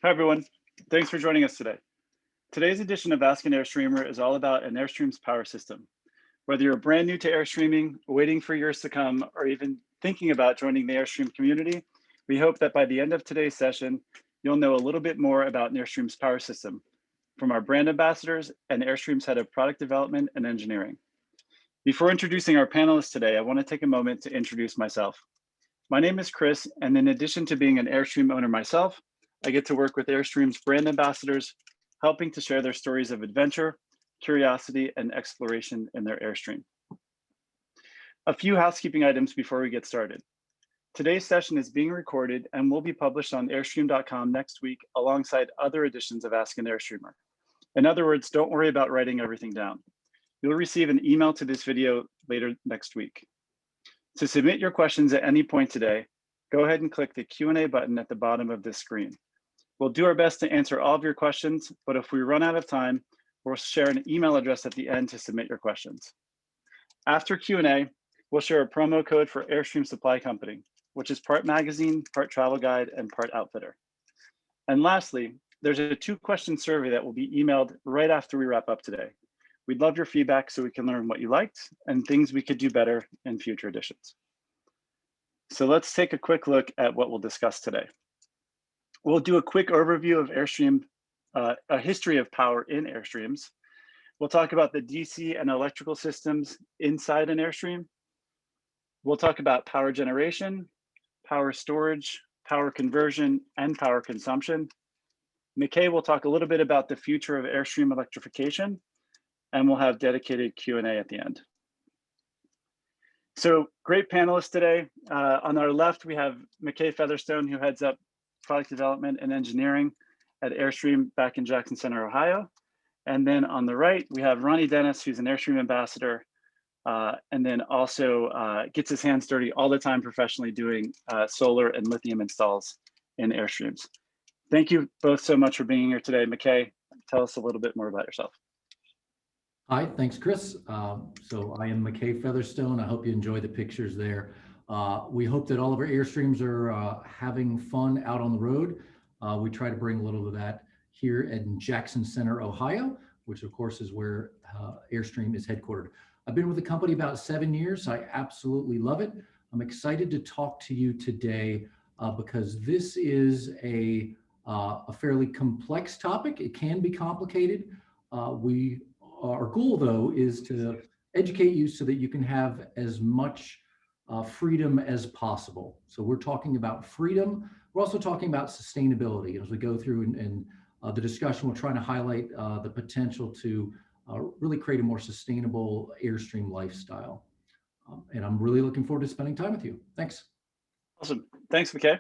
Hi, everyone. Thanks for joining us today. Today's edition of Ask an Airstreamer is all about an Airstream's power system. Whether you're brand new to Airstreaming, waiting for years to come, or even thinking about joining the Airstream community, we hope that by the end of today's session, you'll know a little bit more about an Airstream's power system from our brand ambassadors and Airstream's head of product development and engineering. Before introducing our panelists today, I want to take a moment to introduce myself. My name is Chris, and in addition to being an Airstream owner myself, I get to work with Airstream's brand ambassadors, helping to share their stories of adventure, curiosity, and exploration in their Airstream. A few housekeeping items before we get started. Today's session is being recorded and will be published on airstream.com next week alongside other editions of Ask an Airstreamer. In other words, don't worry about writing everything down. You'll receive an email to this video later next week. To submit your questions at any point today, go ahead and click the Q&A button at the bottom of this screen. We'll do our best to answer all of your questions, but if we run out of time, we'll share an email address at the end to submit your questions. After Q&A, we'll share a promo code for Airstream Supply Company, which is part magazine, part travel guide, and part outfitter. And lastly, there's a 2-question survey that will be emailed right after we wrap up today. We'd love your feedback so we can learn what you liked and things we could do better in future editions. So let's take a quick look at what we'll discuss today. We'll do a quick overview of Airstream, a history of power in Airstreams. We'll talk about the DC and electrical systems inside an Airstream. We'll talk about power generation, power storage, power conversion, and power consumption. McKay will talk a little bit about the future of Airstream electrification, and we'll have dedicated Q&A at the end. So great panelists today. On our left, we have McKay Featherstone, who heads up product development and engineering at Airstream back in Jackson Center, Ohio. And then on the right, we have Ronnie Dennis, who's an Airstream ambassador, and then also gets his hands dirty all the time professionally doing solar and lithium installs in Airstreams. Thank you both so much for being here today. McKay, tell us a little bit more about yourself. Hi, thanks, Chris. So I am McKay Featherstone. I hope you enjoy the pictures there. We hope that all of our Airstreams are having fun out on the road. We try to bring a little of that here in Jackson Center, Ohio, which of course is where Airstream is headquartered. I've been with the company about 7 years. I absolutely love it. I'm excited to talk to you today because this is a fairly complex topic. It can be complicated. Our goal, though, is to educate you so that you can have as much freedom as possible. So we're talking about freedom. We're also talking about sustainability. As we go through in the discussion, we're trying to highlight the potential to really create a more sustainable Airstream lifestyle. And I'm really looking forward to spending time with you. Thanks. Awesome. Thanks, McKay.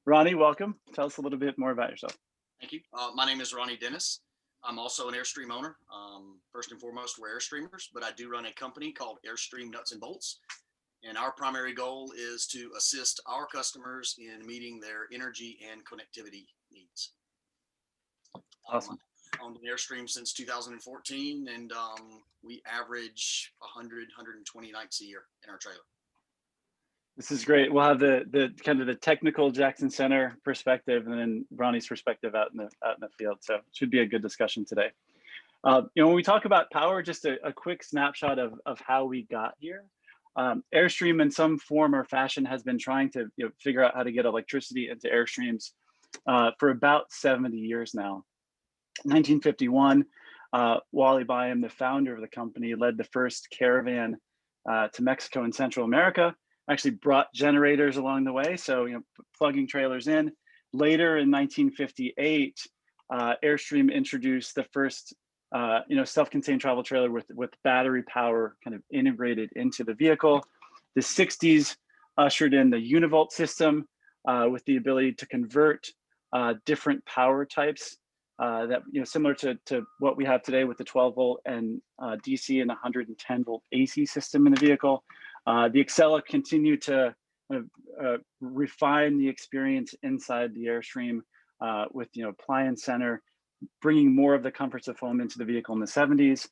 Ronnie, welcome. Tell us a little bit more about yourself. Thank you. My name is Ronnie Dennis. I'm also an Airstream owner. First and foremost, we're Airstreamers, but I do run a company called Airstream Nuts and Bolts. And our primary goal is to assist our customers in meeting their energy and connectivity needs. Awesome. On the Airstream since 2014, and we average 100, 120 nights a year in our trailer. This is great. We'll have the kind of the technical Jackson Center perspective, and then Ronnie's perspective out in the field. So it should be a good discussion today. When we talk about power, just a quick snapshot of how we got here. Airstream in some form or fashion has been trying to figure out how to get electricity into Airstreams for about 70 years now. 1951, Wally Byam, the founder of the company, led the first caravan to Mexico and Central America. Actually brought generators along the way, so plugging trailers in. Later in 1958, Airstream introduced the first self-contained travel trailer with battery power kind of integrated into the vehicle. The 60s ushered in the univolt system with the ability to convert different power types that similar to what we have today with the 12 volt and DC and 110 volt AC system in the vehicle. The Excella continued to refine the experience inside the Airstream with appliance center, bringing more of the comforts of home into the vehicle in the 70s.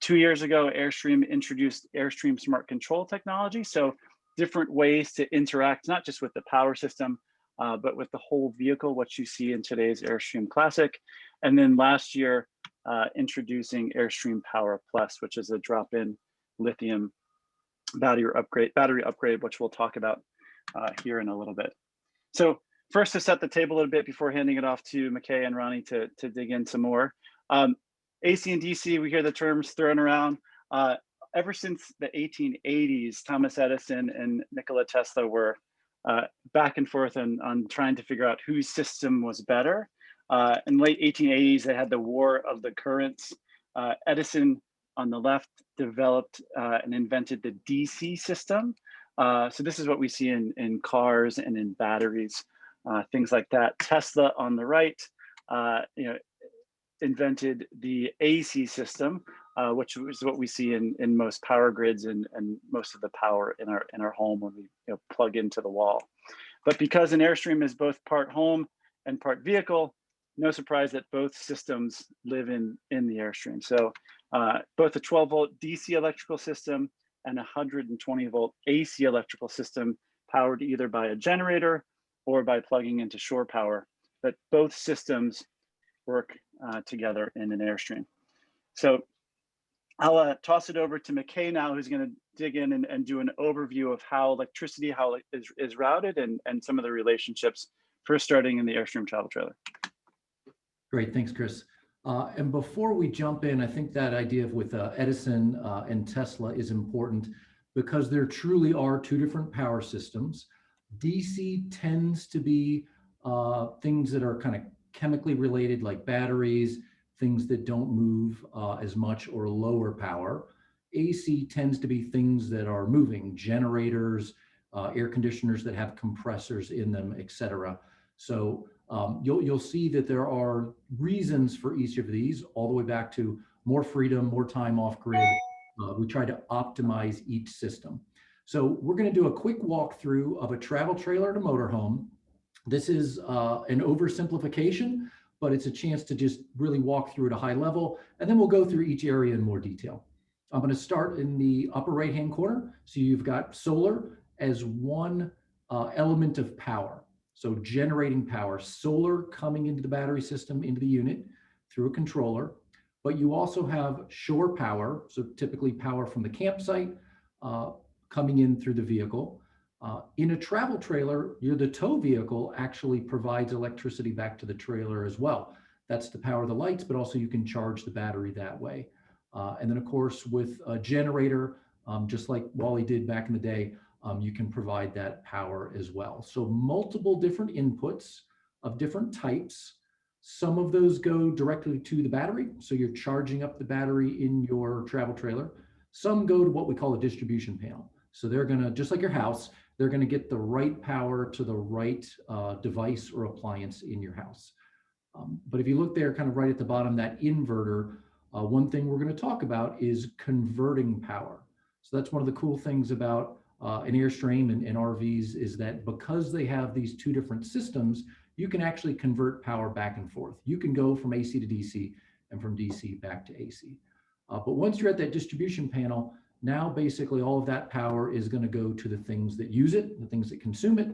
2 years ago, Airstream introduced Airstream Smart Control technology. So different ways to interact, not just with the power system, but with the whole vehicle, what you see in today's Airstream Classic. And then last year, introducing Airstream Power Plus, which is a drop-in lithium battery upgrade, which we'll talk about here in a little bit. So first, to set the table a little bit before handing it off to McKay and Ronnie to dig in some more. AC and DC, we hear the terms thrown around. Ever since the 1880s, Thomas Edison and Nikola Tesla were back and forth on trying to figure out whose system was better. In late 1880s, they had the War of the Currents. Edison on the left developed and invented the DC system. So this is what we see in cars and in batteries, things like that. Tesla on the right, invented the AC system, which is what we see in most power grids and most of the power in our home when we plug into the wall. But because an Airstream is both part home and part vehicle, no surprise that both systems live in the Airstream. So both a 12-volt DC electrical system and a 120-volt AC electrical system powered either by a generator or by plugging into shore power, but both systems work together in an Airstream. So I'll toss it over to McKay now, who's going to dig in and do an overview of how electricity is routed and some of the relationships, first starting in the Airstream travel trailer. Great, thanks, Chris. And before we jump in, I think that idea with Edison and Tesla is important because there truly are two different power systems. DC tends to be things that are kind of chemically related, like batteries, things that don't move as much or lower power. AC tends to be things that are moving, generators, air conditioners that have compressors in them, etc. So you'll see that there are reasons for each of these, all the way back to more freedom, more time off grid. We try to optimize each system. So we're going to do a quick walkthrough of a travel trailer to motorhome. This is an oversimplification, but it's a chance to just really walk through at a high level, and then we'll go through each area in more detail. I'm going to start in the upper right-hand corner. So you've got solar as one element of power. So generating power, solar coming into the battery system, into the unit through a controller, but you also have shore power, so typically power from the campsite coming in through the vehicle. In a travel trailer, the tow vehicle actually provides electricity back to the trailer as well. That's to power the lights, but also you can charge the battery that way. And then of course, with a generator, just like Wally did back in the day, you can provide that power as well. So multiple different inputs of different types. Some of those go directly to the battery. So you're charging up the battery in your travel trailer. Some go to what we call a distribution panel. So they're gonna, just like your house, they're gonna get the right power to the right device or appliance in your house. But if you look there kind of right at the bottom, that inverter, one thing we're gonna talk about is converting power. So that's one of the cool things about an Airstream and RVs is that because they have these two different systems, you can actually convert power back and forth. You can go from AC to DC and from DC back to AC. But once you're at that distribution panel, now basically all of that power is going to go to the things that use it, the things that consume it.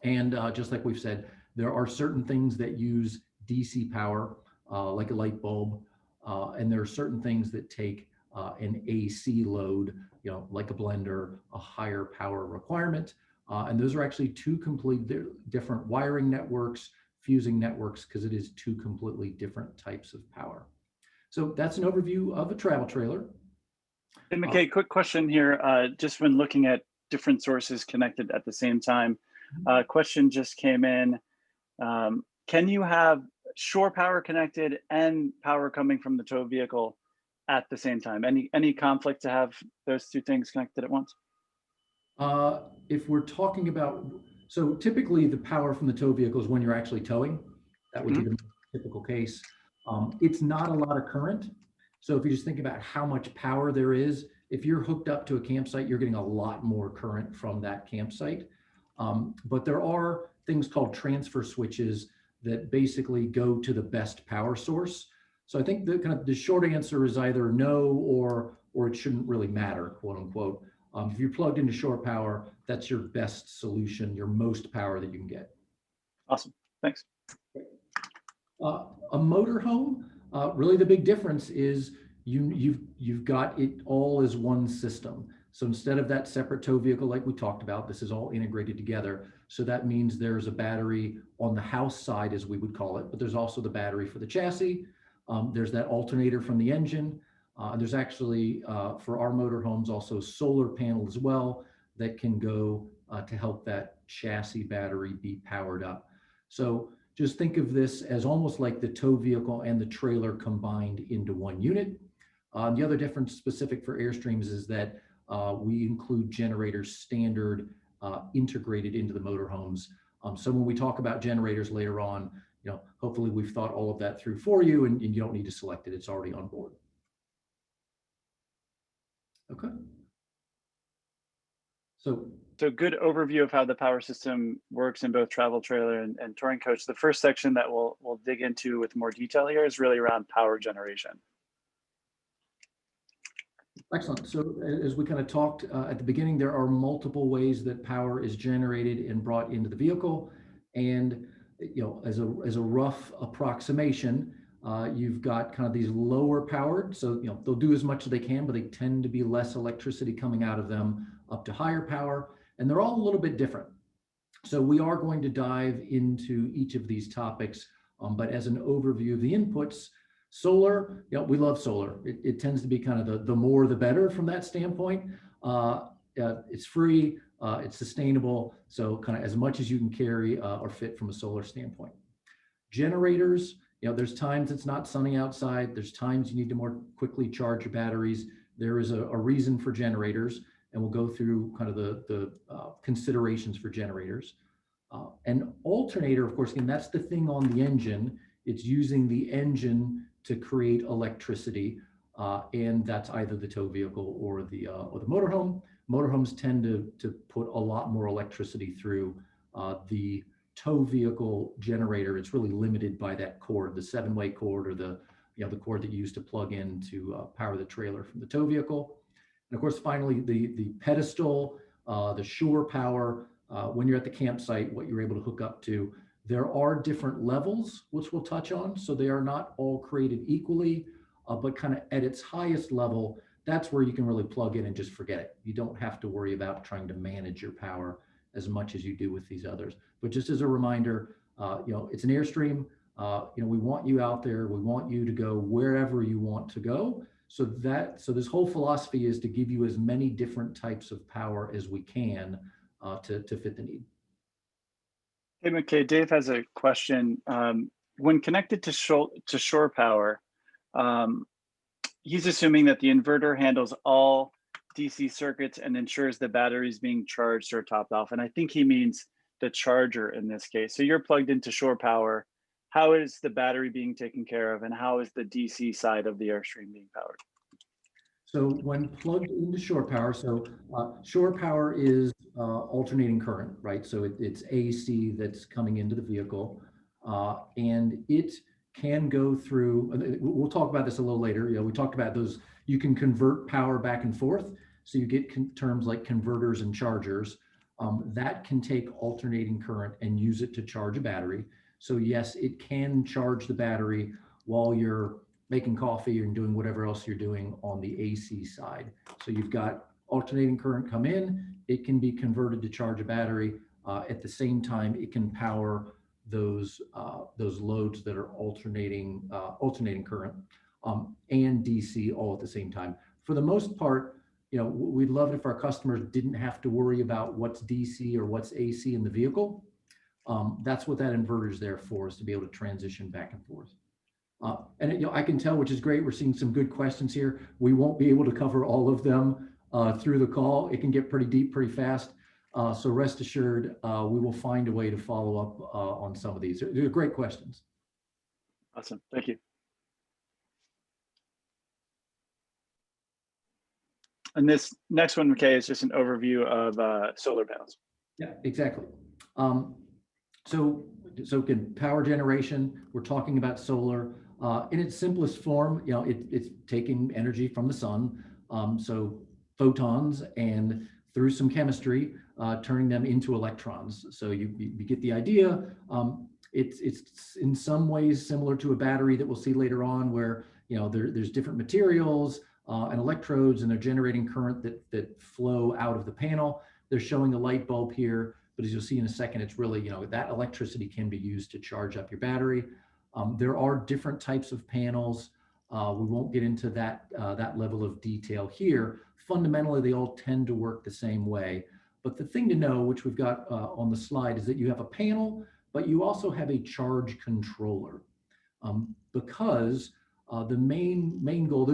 And just like we've said, there are certain things that use DC power, like a light bulb, and there are certain things that take an AC load, like a blender, a higher power requirement. And those are actually two completely different wiring networks, fusing networks, because it is two completely different types of power. So that's an overview of a travel trailer. And McKay, quick question here. Just when looking at different sources connected at the same time, question just came in. Can you have shore power connected and power coming from the tow vehicle at the same time? Any conflict to have those two things connected at once? If we're talking about, so typically the power from the tow vehicle is when you're actually towing. That would be the typical case. It's not a lot of current. So if you just think about how much power there is, if you're hooked up to a campsite, you're getting a lot more current from that campsite. But there are things called transfer switches that basically go to the best power source. So I think the short answer is either no or it shouldn't really matter, quote unquote. If you're plugged into shore power, that's your best solution, your most power that you can get. Awesome. Thanks. A motorhome, really the big difference is you've got it all as one system. So instead of that separate tow vehicle like we talked about, this is all integrated together. So that means there's a battery on the house side, as we would call it, but there's also the battery for the chassis. There's that alternator from the engine. There's actually, for our motorhomes, also a solar panel as well that can go to help that chassis battery be powered up. So just think of this as almost like the tow vehicle and the trailer combined into one unit. The other difference specific for Airstreams is that we include generators standard integrated into the motorhomes. So when we talk about generators later on, hopefully we've thought all of that through for you, and you don't need to select it. It's already on board. Okay. So good overview of how the power system works in both travel trailer and touring coach. The first section that we'll dig into with more detail here is really around power generation. Excellent. So as we kind of talked at the beginning, there are multiple ways that power is generated and brought into the vehicle. And as a rough approximation, you've got kind of these lower powered. So they'll do as much as they can, but they tend to be less electricity coming out of them, up to higher power. And they're all a little bit different. So we are going to dive into each of these topics. But as an overview of the inputs, solar, we love solar. It tends to be kind of the more the better from that standpoint. It's free, it's sustainable. So kind of as much as you can carry or fit from a solar standpoint. Generators, there's times it's not sunny outside. There's times you need to more quickly charge your batteries. There is a reason for generators, and we'll go through kind of the considerations for generators. An alternator, of course, again, that's the thing on the engine. It's using the engine to create electricity, and that's either the tow vehicle or the motorhome. Motorhomes tend to put a lot more electricity through. The tow vehicle generator, it's really limited by that cord, the 7-way cord, or the cord that you use to plug in to power the trailer from the tow vehicle. And of course, finally, the pedestal, the shore power, when you're at the campsite, what you're able to hook up to. There are different levels, which we'll touch on. So they are not all created equally, but kind of at its highest level, that's where you can really plug in and just forget it. You don't have to worry about trying to manage your power as much as you do with these others. But just as a reminder, it's an Airstream. We want you out there. We want you to go wherever you want to go. So this whole philosophy is to give you as many different types of power as we can to fit the need. Hey, McKay, Dave has a question. When connected to shore power, he's assuming that the inverter handles all DC circuits and ensures the battery is being charged or topped off. And I think he means the charger in this case. So you're plugged into shore power. How is the battery being taken care of, and how is the DC side of the Airstream being powered? So when plugged into shore power, shore power is alternating current, right? So it's AC that's coming into the vehicle, and it can go through, we'll talk about this a little later. We talked about those, you can convert power back and forth. So you get terms like converters and chargers. That can take alternating current and use it to charge a battery. So yes, it can charge the battery while you're making coffee and doing whatever else you're doing on the AC side. So you've got alternating current come in, it can be converted to charge a battery. At the same time, it can power those loads that are alternating current and DC all at the same time. For the most part, we'd love it if our customers didn't have to worry about what's DC or what's AC in the vehicle. That's what that inverter is there for, is to be able to transition back and forth. And I can tell, which is great, we're seeing some good questions here. We won't be able to cover all of them through the call. It can get pretty deep pretty fast. So rest assured, we will find a way to follow up on some of these. They're great questions. Awesome, thank you. And this next one, McKay, is just an overview of solar panels. Yeah, exactly. So again, power generation, we're talking about solar. In its simplest form, it's taking energy from the sun. So photons and through some chemistry, turning them into electrons. So you get the idea. It's in some ways similar to a battery that we'll see later on, where there's different materials and electrodes, and they're generating current that flow out of the panel. They're showing a light bulb here, but as you'll see in a second, it's really, that electricity can be used to charge up your battery. There are different types of panels. We won't get into that level of detail here. Fundamentally, they all tend to work the same way. But the thing to know, which we've got on the slide, is that you have a panel, but you also have a charge controller. Because the main goal,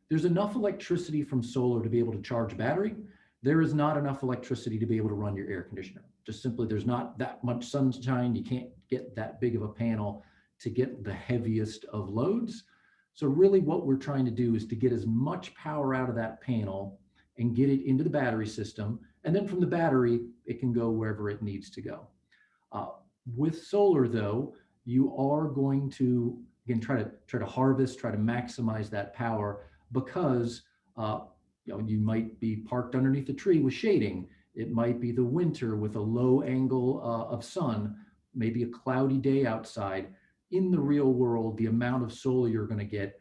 there's enough electricity from solar to be able to charge a battery. There is not enough electricity to be able to run your air conditioner. Just simply, there's not that much sunshine. You can't get that big of a panel to get the heaviest of loads. So really what we're trying to do is to get as much power out of that panel and get it into the battery system. And then from the battery, it can go wherever it needs to go. With solar though, you are going to, again, try to harvest, try to maximize that power, because you might be parked underneath a tree with shading. It might be the winter with a low angle of sun, maybe a cloudy day outside. In the real world, the amount of solar you're going to get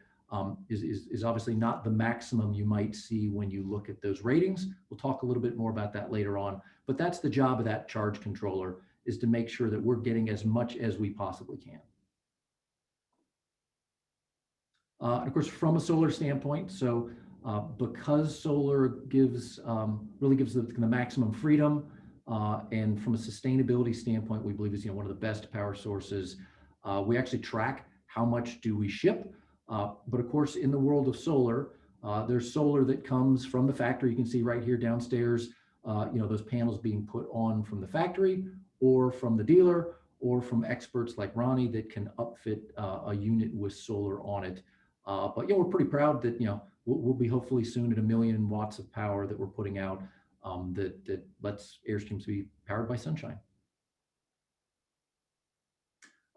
is obviously not the maximum you might see when you look at those ratings. We'll talk a little bit more about that later on, but that's the job of that charge controller, is to make sure that we're getting as much as we possibly can. Of course, from a solar standpoint, so because solar really gives the maximum freedom, and from a sustainability standpoint, we believe is one of the best power sources. We actually track how much do we ship, but of course, in the world of solar, there's solar that comes from the factory. You can see right here downstairs, those panels being put on from the factory, or from the dealer, or from experts like Ronnie that can upfit a unit with solar on it. But we're pretty proud that we'll be hopefully soon at 1 million watts of power that we're putting out, that lets Airstreams be powered by sunshine.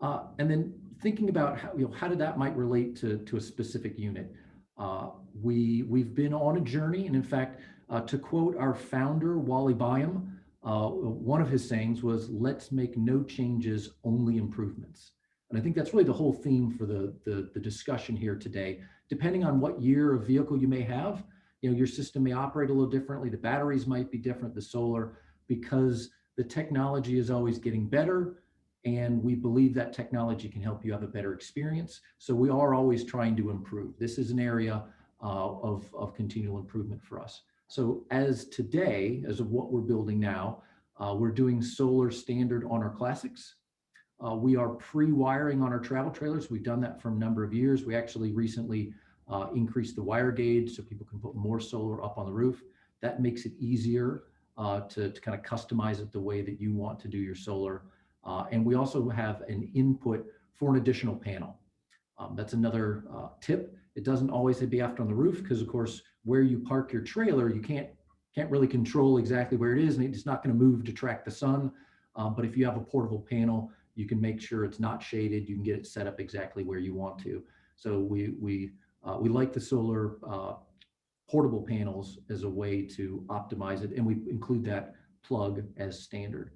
And then thinking about how did that might relate to a specific unit. We've been on a journey, and in fact, to quote our founder, Wally Byam, one of his sayings was, "Let's make no changes, only improvements." And I think that's really the whole theme for the discussion here today. Depending on what year of vehicle you may have, your system may operate a little differently. The batteries might be different, the solar, because the technology is always getting better. And we believe that technology can help you have a better experience. So we are always trying to improve. This is an area of continual improvement for us. So as of what we're building now, we're doing solar standard on our classics. We are pre-wiring on our travel trailers. We've done that for a number of years. We actually recently increased the wire gauge so people can put more solar up on the roof. That makes it easier to kind of customize it the way that you want to do your solar. And we also have an input for an additional panel. That's another tip. It doesn't always have to be after on the roof, because of course, where you park your trailer, you can't really control exactly where it is, and it's not going to move to track the sun. But if you have a portable panel, you can make sure it's not shaded. You can get it set up exactly where you want to. So we like the solar portable panels as a way to optimize it, and we include that plug as standard.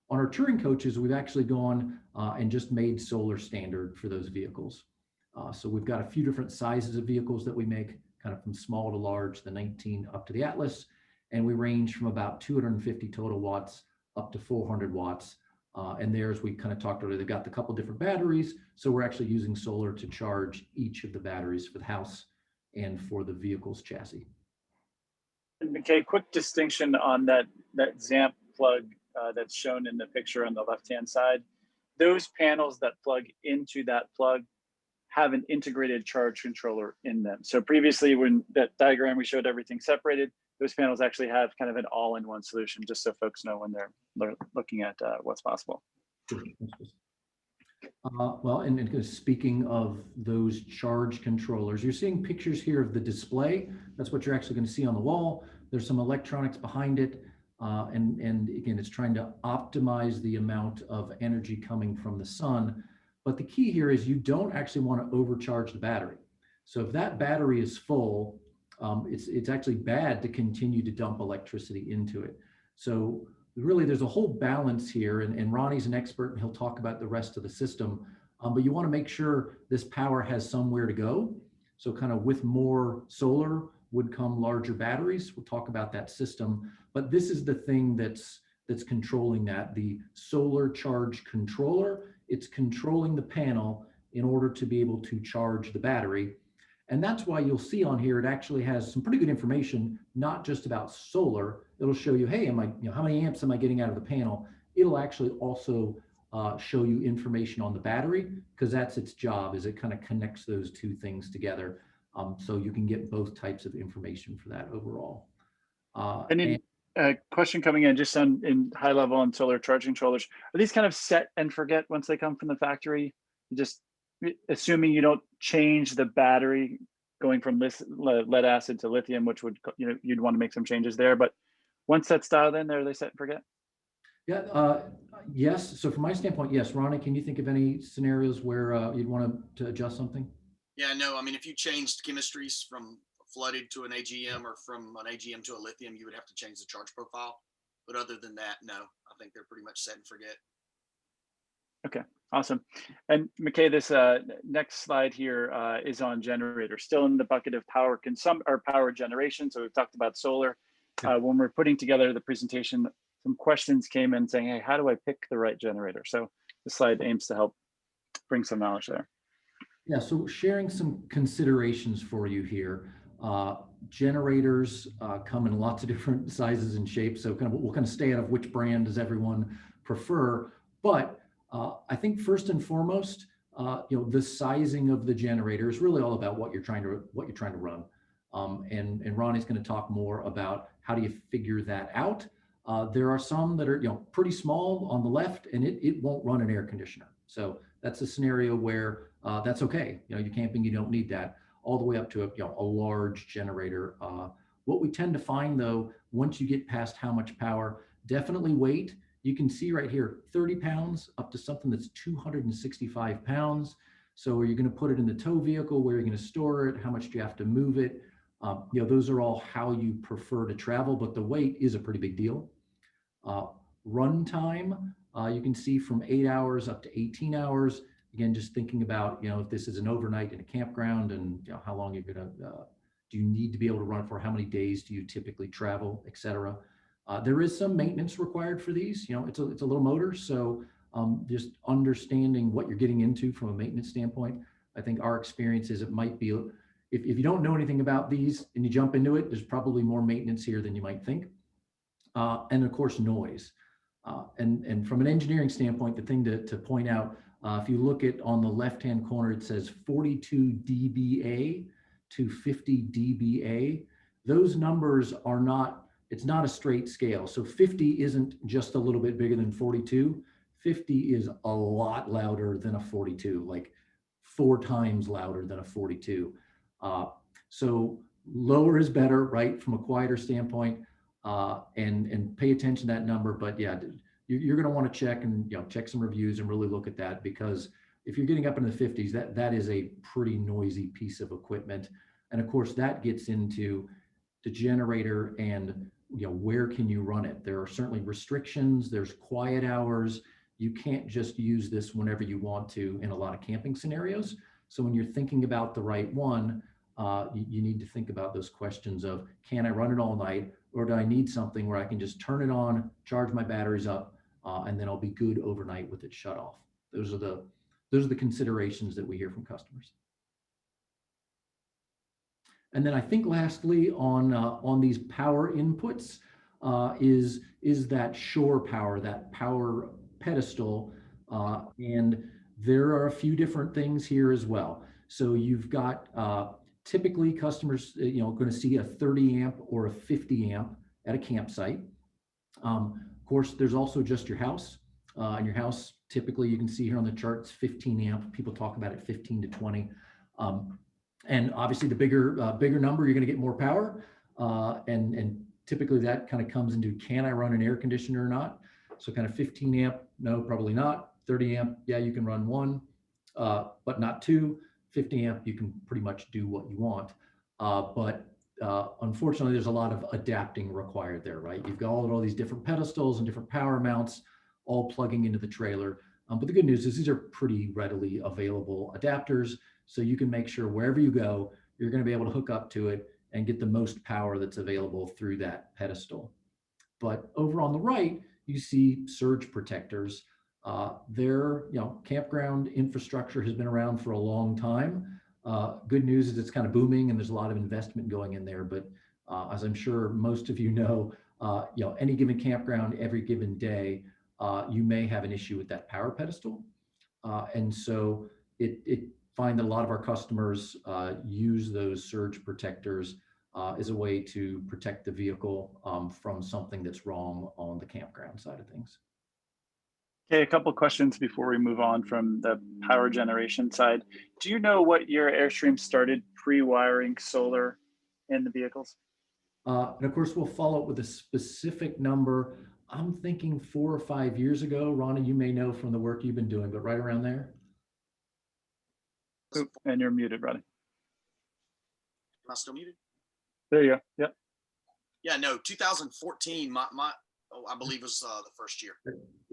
On our touring coaches, we've actually gone and just made solar standard for those vehicles. So we've got a few different sizes of vehicles that we make, kind of from small to large, the 19 up to the Atlas, and we range from about 250 total watts up to 400 watts. And there's, we kind of talked earlier, they've got the couple different batteries, so we're actually using solar to charge each of the batteries for the house and for the vehicle's chassis. And McKay, quick distinction on that ZAMP plug that's shown in the picture on the left-hand side. Those panels that plug into that plug have an integrated charge controller in them. So previously, when that diagram we showed everything separated, those panels actually have kind of an all-in-one solution, just so folks know when they're looking at what's possible. Well, and speaking of those charge controllers, you're seeing pictures here of the display. That's what you're actually going to see on the wall. There's some electronics behind it. And again, it's trying to optimize the amount of energy coming from the sun. But the key here is you don't actually want to overcharge the battery. So if that battery is full, it's actually bad to continue to dump electricity into it. So really there's a whole balance here, and Ronnie's an expert and he'll talk about the rest of the system, but you want to make sure this power has somewhere to go. So kind of with more solar would come larger batteries. We'll talk about that system, but this is the thing that's controlling that, the solar charge controller. It's controlling the panel in order to be able to charge the battery. And that's why you'll see on here, it actually has some pretty good information, not just about solar. It'll show you, hey, how many amps am I getting out of the panel? It'll actually also show you information on the battery, because that's its job, is it kind of connects those two things together. So you can get both types of information for that overall. And a question coming in just in high level on solar charge controllers, are these kind of set and forget once they come from the factory? Just assuming you don't change the battery going from lead acid to lithium, which would, you'd want to make some changes there. But once that's dialed in there, are they set and forget? Yeah, yes. So from my standpoint, yes. Ronnie, can you think of any scenarios where you'd want to adjust something? Yeah, no, I mean, if you changed chemistries from flooded to an AGM or from an AGM to a lithium, you would have to change the charge profile. But other than that, no, I think they're pretty much set and forget. Okay, awesome. And McKay, this next slide here is on generators, still in the bucket of power power generation. So we've talked about solar. When we're putting together the presentation, some questions came in saying, hey, how do I pick the right generator? So the slide aims to help bring some knowledge there. Yeah, so sharing some considerations for you here. Generators come in lots of different sizes and shapes. So we'll kind of stay out of which brand does everyone prefer. But I think first and foremost, the sizing of the generator is really all about what you're trying to run. And Ronnie's going to talk more about how do you figure that out. There are some that are pretty small on the left, and it won't run an air conditioner. So that's a scenario where that's okay. You're camping, you don't need that. All the way up to a large generator. What we tend to find though, once you get past how much power, definitely weight. You can see right here, 30 pounds up to something that's 265 pounds. So are you going to put it in the tow vehicle? Where are you going to store it? How much do you have to move it? Those are all how you prefer to travel, but the weight is a pretty big deal. Run time, you can see from 8 hours up to 18 hours. Again, just thinking about, if this is an overnight in a campground and how long you're gonna, do you need to be able to run it for? How many days do you typically travel, et cetera? There is some maintenance required for these. It's a little motor, so just understanding what you're getting into from a maintenance standpoint. I think our experience is it might be, if you don't know anything about these and you jump into it, there's probably more maintenance here than you might think. And of course, noise. And from an engineering standpoint, the thing to point out, if you look at on the left-hand corner, it says 42 dBA to 50 dBA. Those numbers are not, it's not a straight scale. So 50 isn't just a little bit bigger than 42. 50 is a lot louder than a 42, like 4 times louder than a 42. So lower is better, right? From a quieter standpoint, and pay attention to that number. But yeah, you're going to want to check and check some reviews and really look at that, because if you're getting up into the 50s, that is a pretty noisy piece of equipment. And of course, that gets into the generator and where can you run it? There are certainly restrictions. There's quiet hours. You can't just use this whenever you want to in a lot of camping scenarios. So when you're thinking about the right one, you need to think about those questions of, can I run it all night, or do I need something where I can just turn it on, charge my batteries up, and then I'll be good overnight with it shut off. Those are the considerations that we hear from customers. And then I think lastly on these power inputs is that shore power, that power pedestal, and there are a few different things here as well. So you've got typically customers going to see a 30 amp or a 50 amp at a campsite. Of course, there's also just your house. And your house, typically you can see here on the charts, 15 amp. People talk about it 15 to 20. And obviously the bigger number, you're going to get more power. And typically that kind of comes into, can I run an air conditioner or not? So kind of 15 amp, no, probably not. 30 amp, yeah, you can run one, but not two. 50 amp, you can pretty much do what you want. But unfortunately, there's a lot of adapting required there, right? You've got all these different pedestals and different power mounts all plugging into the trailer. But the good news is these are pretty readily available adapters. So you can make sure wherever you go, you're going to be able to hook up to it and get the most power that's available through that pedestal. But over on the right, you see surge protectors. Their campground infrastructure has been around for a long time. Good news is it's kind of booming and there's a lot of investment going in there. But as I'm sure most of you know, any given campground, every given day, you may have an issue with that power pedestal. And so it find that a lot of our customers use those surge protectors as a way to protect the vehicle from something that's wrong on the campground side of things. Okay, a couple of questions before we move on from the power generation side. Do you know what your Airstream started pre-wiring solar in the vehicles? And of course, we'll follow up with a specific number. I'm thinking 4 or 5 years ago. Ronnie, you may know from the work you've been doing, but right around there. Oop, and you're muted, Ronnie. Am I still muted? There you go. Yep. Yeah, no, 2014, I believe was the first year.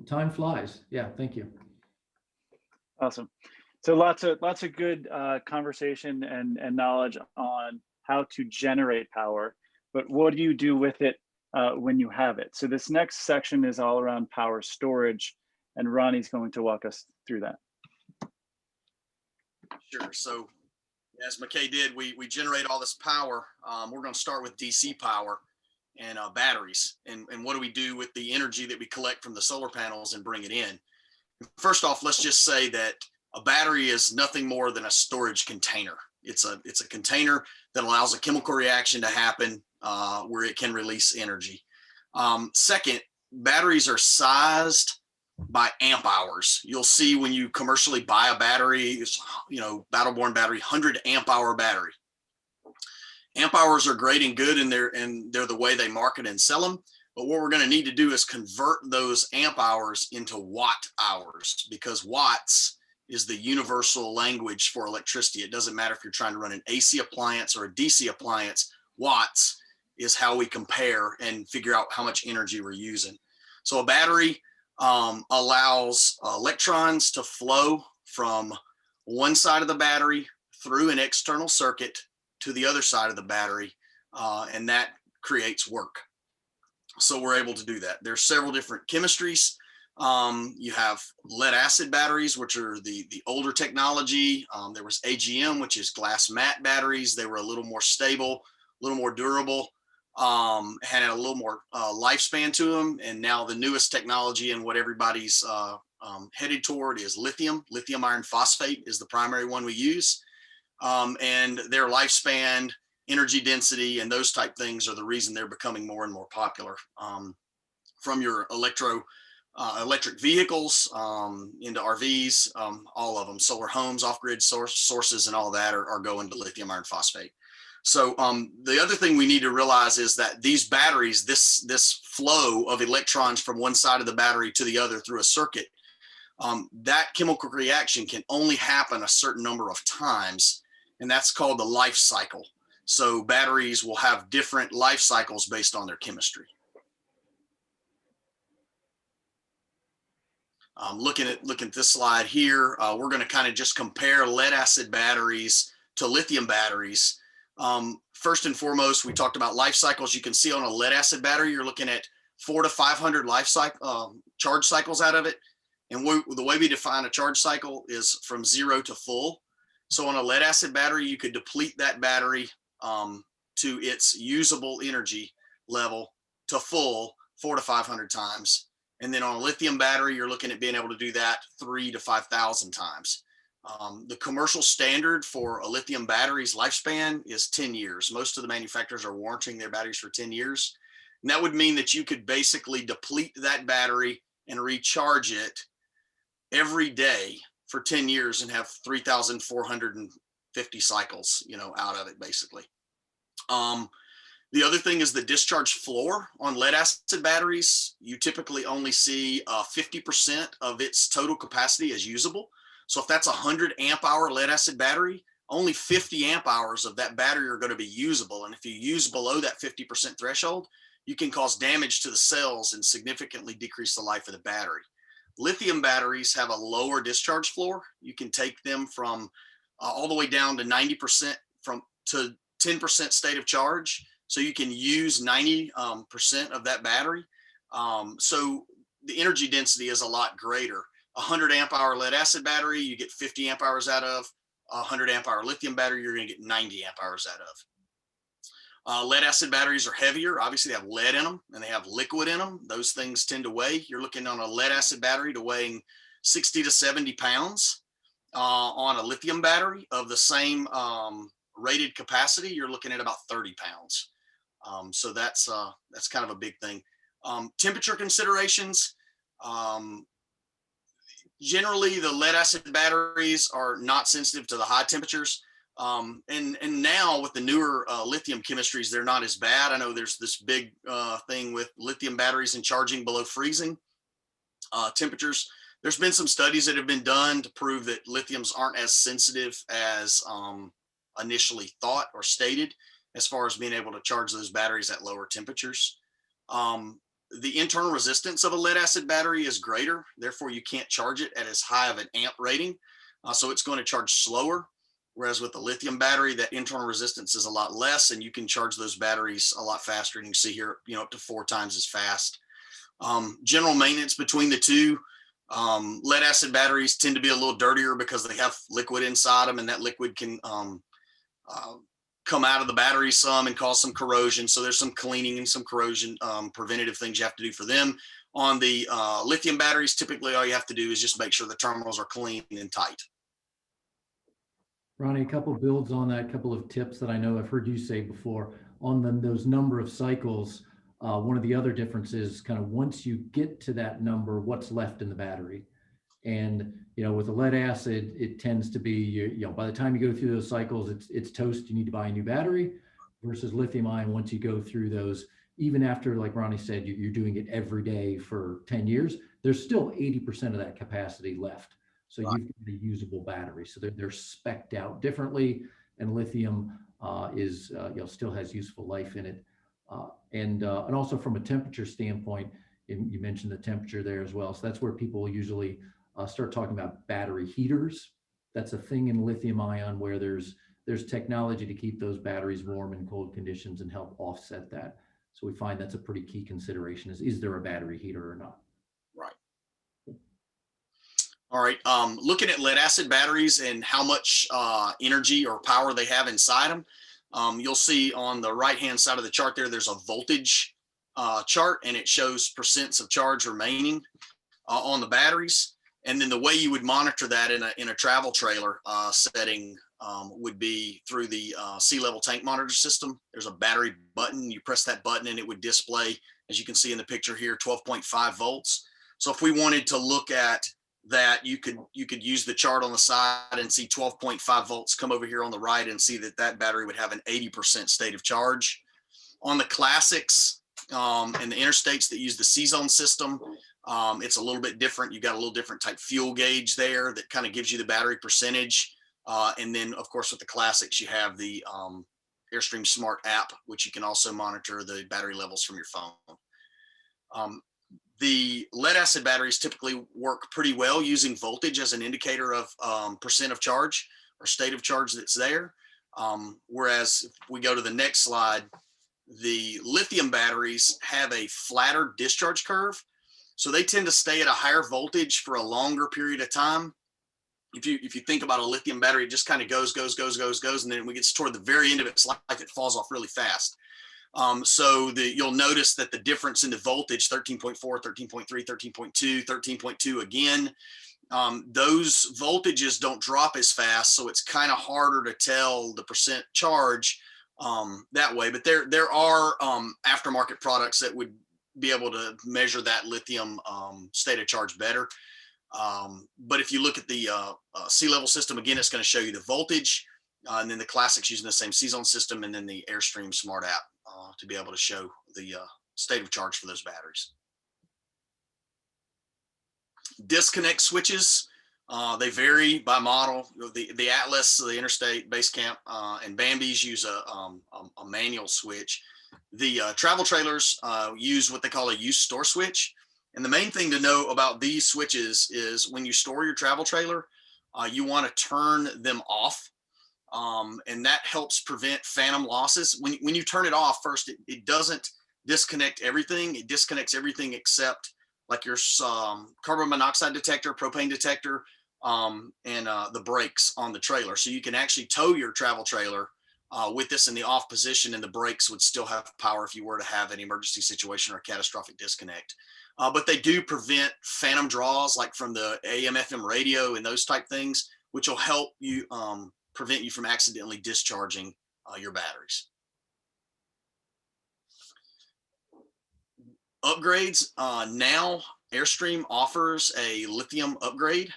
Time flies. Yeah, thank you. Awesome. So lots of good conversation and knowledge on how to generate power, but what do you do with it when you have it? So this next section is all around power storage, and Ronnie's going to walk us through that. Sure. So as McKay did, we generate all this power. We're going to start with DC power and batteries. And what do we do with the energy that we collect from the solar panels and bring it in? First off, let's just say that a battery is nothing more than a storage container. It's a container that allows a chemical reaction to happen where it can release energy. Second, batteries are sized by amp hours. You'll see when you commercially buy a battery, it's, Battle-Born battery, 100 amp hour battery. Amp hours are great and good, and they're the way they market and sell them. But what we're going to need to do is convert those amp hours into watt hours, because watts is the universal language for electricity. It doesn't matter if you're trying to run an AC appliance or a DC appliance. Watts is how we compare and figure out how much energy we're using. So a battery allows electrons to flow from one side of the battery through an external circuit to the other side of the battery, and that creates work. So we're able to do that. There's several different chemistries. You have lead acid batteries, which are the older technology. There was AGM, which is glass matte batteries. They were a little more stable, a little more durable, had a little more lifespan to them. And now the newest technology and what everybody's headed toward is lithium. Lithium iron phosphate is the primary one we use. And their lifespan, energy density, and those type things are the reason they're becoming more and more popular. From your electric vehicles into RVs, all of them, solar homes, off-grid sources, and all that are going to lithium iron phosphate. So the other thing we need to realize is that these batteries, this flow of electrons from one side of the battery to the other through a circuit, that chemical reaction can only happen a certain number of times, and that's called the life cycle. So batteries will have different life cycles based on their chemistry. Looking at this slide here, we're going to kind of just compare lead acid batteries to lithium batteries. First and foremost, we talked about life cycles. You can see on a lead acid battery, you're looking at 400 to 500 charge cycles out of it. And the way we define a charge cycle is from 0 to full. So on a lead acid battery, you could deplete that battery to its usable energy level to full 400 to 500 times. And then on a lithium battery, you're looking at being able to do that 3,000 to 5,000 times. The commercial standard for a lithium battery's lifespan is 10 years. Most of the manufacturers are warranting their batteries for 10 years. And that would mean that you could basically deplete that battery and recharge it every day for 10 years and have 3,450 cycles, out of it basically. The other thing is the discharge floor on lead acid batteries. You typically only see 50% of its total capacity as usable. So if that's a 100 amp hour lead acid battery, only 50 amp hours of that battery are going to be usable. And if you use below that 50% threshold, you can cause damage to the cells and significantly decrease the life of the battery. Lithium batteries have a lower discharge floor. You can take them from all the way down to 90% to 10% state of charge. So you can use 90% of that battery. So the energy density is a lot greater. 100 amp hour lead acid battery, you get 50 amp hours out of. 100 amp hour lithium battery, you're going to get 90 amp hours out of. Lead acid batteries are heavier. Obviously, they have lead in them and they have liquid in them. Those things tend to weigh. You're looking on a lead acid battery to weighing 60 to 70 pounds. On a lithium battery of the same rated capacity, you're looking at about 30 pounds. So that's kind of a big thing. Temperature considerations. Generally, the lead acid batteries are not sensitive to the high temperatures. And now with the newer lithium chemistries, they're not as bad. I know there's this big thing with lithium batteries and charging below freezing temperatures. There's been some studies that have been done to prove that lithiums aren't as sensitive as initially thought or stated as far as being able to charge those batteries at lower temperatures. The internal resistance of a lead acid battery is greater. Therefore, you can't charge it at as high of an amp rating. So it's going to charge slower. Whereas with the lithium battery, that internal resistance is a lot less and you can charge those batteries a lot faster. And you can see here, up to 4 times as fast. General maintenance between the two. Lead acid batteries tend to be a little dirtier because they have liquid inside them, and that liquid can come out of the battery some and cause some corrosion. So there's some cleaning and some corrosion preventative things you have to do for them. On the lithium batteries, typically all you have to do is just make sure the terminals are clean and tight. Ronnie, a couple builds on that, couple of tips that I know I've heard you say before on those number of cycles. One of the other differences, kind of once you get to that number, what's left in the battery. And, with the lead acid, it tends to be, by the time you go through those cycles, it's toast, you need to buy a new battery, versus lithium ion, once you go through those, even after, like Ronnie said, you're doing it every day for 10 years, there's still 80% of that capacity left. So right. You've got a usable battery. So they're spec'd out differently, and lithium is, still has useful life in it. And also from a temperature standpoint, you mentioned the temperature there as well. So that's where people usually start talking about battery heaters. That's a thing in lithium ion where there's technology to keep those batteries warm in cold conditions and help offset that. So we find that's a pretty key consideration is there a battery heater or not? Right. All right. Looking at lead acid batteries and how much energy or power they have inside them. You'll see on the right-hand side of the chart there's a voltage chart, and it shows percents of charge remaining on the batteries. And then the way you would monitor that in a travel trailer setting would be through the sea level tank monitor system. There's a battery button. You press that button and it would display, as you can see in the picture here, 12.5 volts. So if we wanted to look at that, you could use the chart on the side and see 12.5 volts, come over here on the right and see that battery would have an 80% state of charge. On the classics and the interstates that use the C-zone system, it's a little bit different. You got a little different type fuel gauge there that kind of gives you the battery percentage. And then of course with the classics, you have the Airstream Smart app, which you can also monitor the battery levels from your phone. The lead acid batteries typically work pretty well using voltage as an indicator of percent of charge or state of charge that's there. Whereas if we go to the next slide, the lithium batteries have a flatter discharge curve. So they tend to stay at a higher voltage for a longer period of time. If you think about a lithium battery, it just kind of goes. And then when it gets toward the very end of it, it's like it falls off really fast. So you'll notice that the difference in the voltage, 13.4, 13.3, 13.2, 13.2 again, those voltages don't drop as fast. So it's kind of harder to tell the percent charge that way. But there are aftermarket products that would be able to measure that lithium state of charge better. But if you look at the sea level system, again, it's going to show you the voltage, and then the classics using the same C-zone system, and then the Airstream Smart app to be able to show the state of charge for those batteries. Disconnect switches They vary by model. The Atlas, the Interstate Base Camp, and Bambi's use a manual switch. The travel trailers use what they call a use store switch. And the main thing to know about these switches is when you store your travel trailer, you want to turn them off. And that helps prevent phantom losses. When you turn it off first, it doesn't disconnect everything. It disconnects everything except like your carbon monoxide detector, propane detector, and the brakes on the trailer. So you can actually tow your travel trailer with this in the off position, and the brakes would still have power if you were to have an emergency situation or a catastrophic disconnect. But they do prevent phantom draws like from the AM, FM radio and those type things, which will help you prevent you from accidentally discharging your batteries. Upgrades, now Airstream offers a lithium upgrade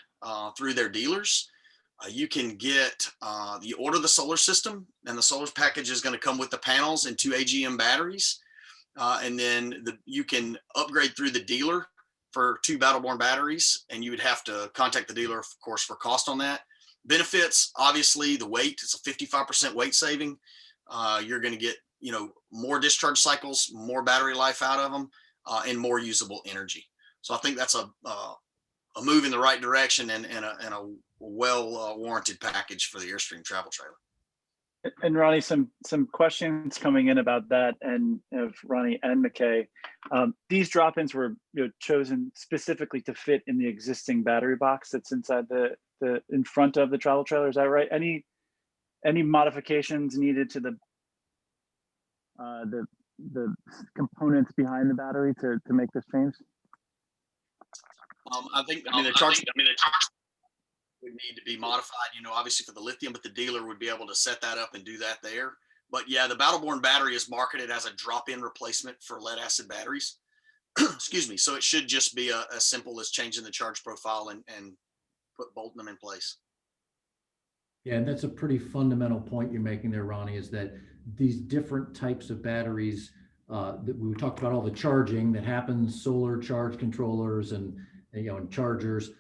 through their dealers. You can get, you order the solar system, and the solar package is going to come with the panels and 2 AGM batteries. And then you can upgrade through the dealer for 2 Battle-Born batteries, and you would have to contact the dealer, of course, for cost on that. Benefits, obviously, the weight. It's a 55% weight saving. You're going to get, more discharge cycles, more battery life out of them, and more usable energy. So I think that's a move in the right direction and a well warranted package for the Airstream travel trailer. And Ronnie, some questions coming in about that, and of Ronnie and McKay. These drop-ins were chosen specifically to fit in the existing battery box that's inside the in front of the travel trailer. Is that right? Any modifications needed to the components behind the battery to make this change? I mean, the charge would need to be modified, obviously for the lithium, but the dealer would be able to set that up and do that there. But yeah, the Battle-Born battery is marketed as a drop-in replacement for lead acid batteries. Excuse me. So it should just be as simple as changing the charge profile and bolting them in place. Yeah, and that's a pretty fundamental point you're making there, Ronnie, is that these different types of batteries that we talked about, all the charging that happens, solar charge controllers and chargers,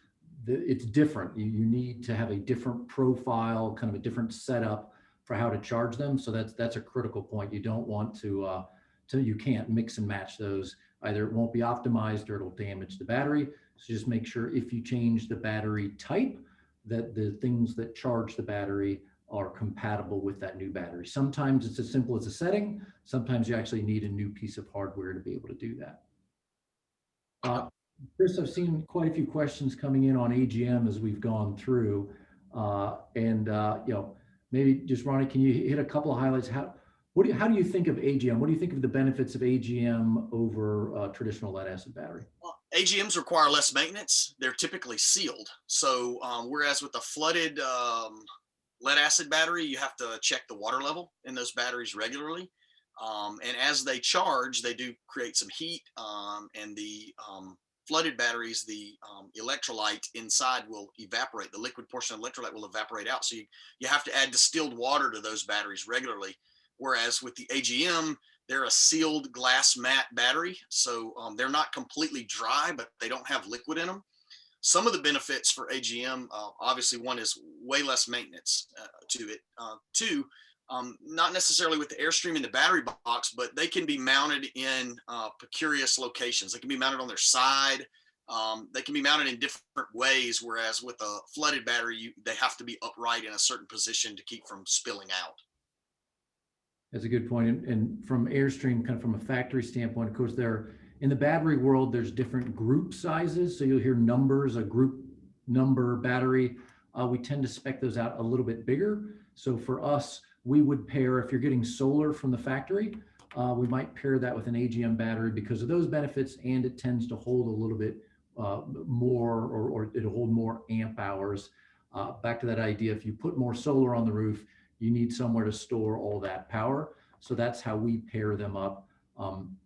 it's different. You need to have a different profile, kind of a different setup for how to charge them. So that's a critical point. You don't want to you can't mix and match those. Either it won't be optimized or it'll damage the battery. So just make sure if you change the battery type, that the things that charge the battery are compatible with that new battery. Sometimes it's as simple as a setting. Sometimes you actually need a new piece of hardware to be able to do that. Chris, I've seen quite a few questions coming in on AGM as we've gone through. Maybe just Ronnie, can you hit a couple of highlights? How do you think of AGM? What do you think of the benefits of AGM over traditional lead acid battery? Well, AGMs require less maintenance. They're typically sealed. So whereas with a flooded lead acid battery, you have to check the water level in those batteries regularly. And as they charge, they do create some heat, and the flooded batteries, the electrolyte inside will evaporate. The liquid portion of electrolyte will evaporate out. So you have to add distilled water to those batteries regularly. Whereas with the AGM, they're a sealed glass matte battery. So they're not completely dry, but they don't have liquid in them. Some of the benefits for AGM, obviously one is way less maintenance to it. Two, not necessarily with the Airstream in the battery box, but they can be mounted in precarious locations. They can be mounted on their side. They can be mounted in different ways, whereas with a flooded battery, they have to be upright in a certain position to keep from spilling out. That's a good point. And from Airstream, kind of from a factory standpoint, of course, in the battery world, there's different group sizes. So you'll hear numbers, a group number battery. We tend to spec those out a little bit bigger. So for us, we would pair, if you're getting solar from the factory, we might pair that with an AGM battery because of those benefits, and it tends to hold a little bit more, or it'll hold more amp hours. Back to that idea, if you put more solar on the roof, you need somewhere to store all that power. So that's how we pair them up.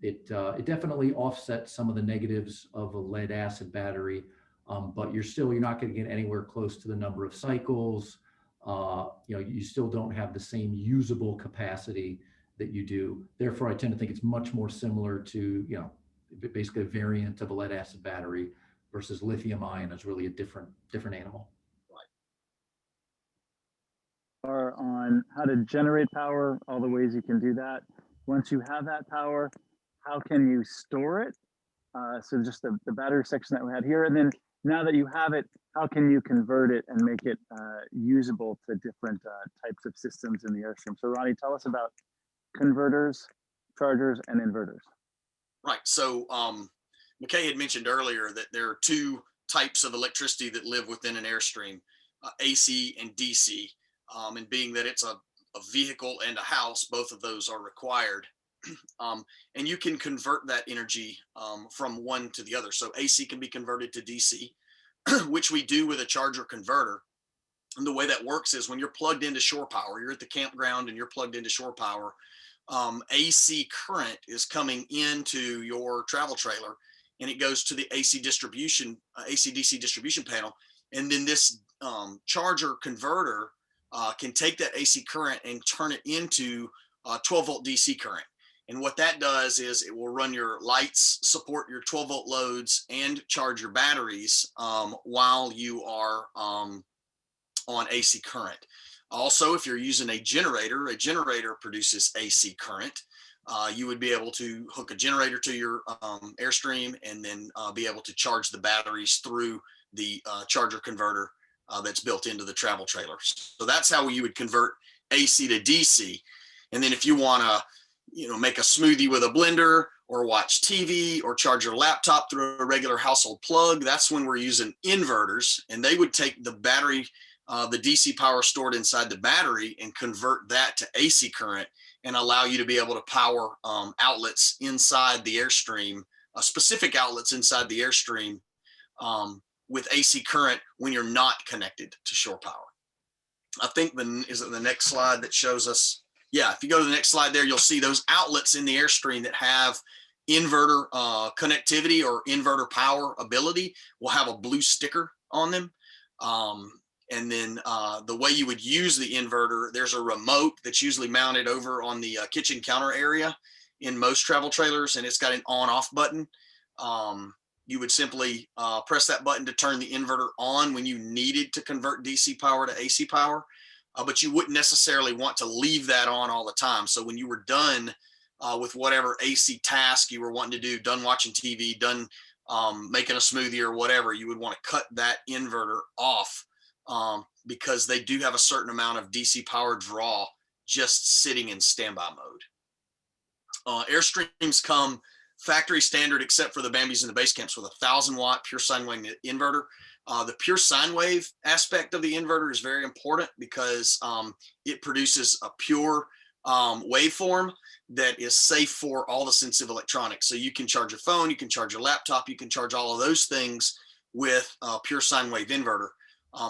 It definitely offsets some of the negatives of a lead acid battery, but you're not going to get anywhere close to the number of cycles. You still don't have the same usable capacity that you do. Therefore, I tend to think it's much more similar to, basically a variant of a lead acid battery versus lithium ion is really a different animal. how to generate power, all the ways you can do that. Once you have that power, how can you store it? So just the battery section that we had here. And then now that you have it, how can you convert it and make it usable to different types of systems in the Airstream? So Ronnie, tell us about converters, chargers, and inverters. Right. So McKay had mentioned earlier that there are two types of electricity that live within an Airstream, AC and DC. And being that it's a vehicle and a house, both of those are required. And you can convert that energy from one to the other. So AC can be converted to DC, which we do with a charger converter. And the way that works is when you're plugged into shore power, you're at the campground and you're plugged into shore power, AC current is coming into your travel trailer and it goes to the AC distribution, AC DC distribution panel. And then this charger converter can take that AC current and turn it into 12 volt DC current. And what that does is it will run your lights, support your 12 volt loads, and charge your batteries while you are on AC current. Also, if you're using a generator produces AC current. You would be able to hook a generator to your Airstream and then be able to charge the batteries through the charger converter that's built into the travel trailer. So that's how you would convert AC to DC. And then if you want to make a smoothie with a blender or watch TV or charge your laptop through a regular household plug, that's when we're using inverters, and they would take the battery, the DC power stored inside the battery, and convert that to AC current and allow you to be able to power outlets inside the Airstream, specific outlets inside the Airstream with AC current when you're not connected to shore power. I think is it the next slide that shows us? Yeah, if you go to the next slide there, you'll see those outlets in the Airstream that have inverter connectivity or inverter power ability will have a blue sticker on them. And then the way you would use the inverter, there's a remote that's usually mounted over on the kitchen counter area in most travel trailers, and it's got an on-off button. You would simply press that button to turn the inverter on when you needed to convert DC power to AC power. But you wouldn't necessarily want to leave that on all the time. So when you were done with whatever AC task you were wanting to do, done watching TV, done making a smoothie or whatever, you would want to cut that inverter off because they do have a certain amount of DC power draw just sitting in standby mode. Airstreams come factory standard, except for the Bambis and the base camps, with 1,000 watt pure sine wave inverter. The pure sine wave aspect of the inverter is very important because it produces a pure waveform that is safe for all the sensitive electronics. So you can charge your phone, you can charge your laptop, you can charge all of those things with a pure sine wave inverter.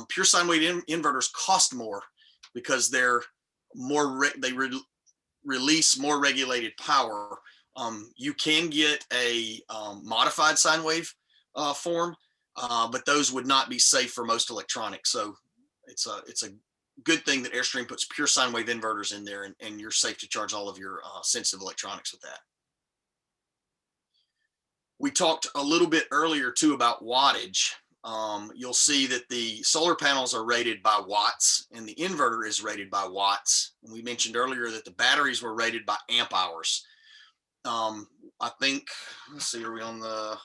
Pure sine wave inverters cost more because they're more release more regulated power. You can get a modified sine wave form, but those would not be safe for most electronics. So it's a good thing that Airstream puts pure sine wave inverters in there, and you're safe to charge all of your sensitive electronics with that. We talked a little bit earlier too about wattage. You'll see that the solar panels are rated by watts and the inverter is rated by watts. And we mentioned earlier that the batteries were rated by amp hours. I think, let's see, are we on the,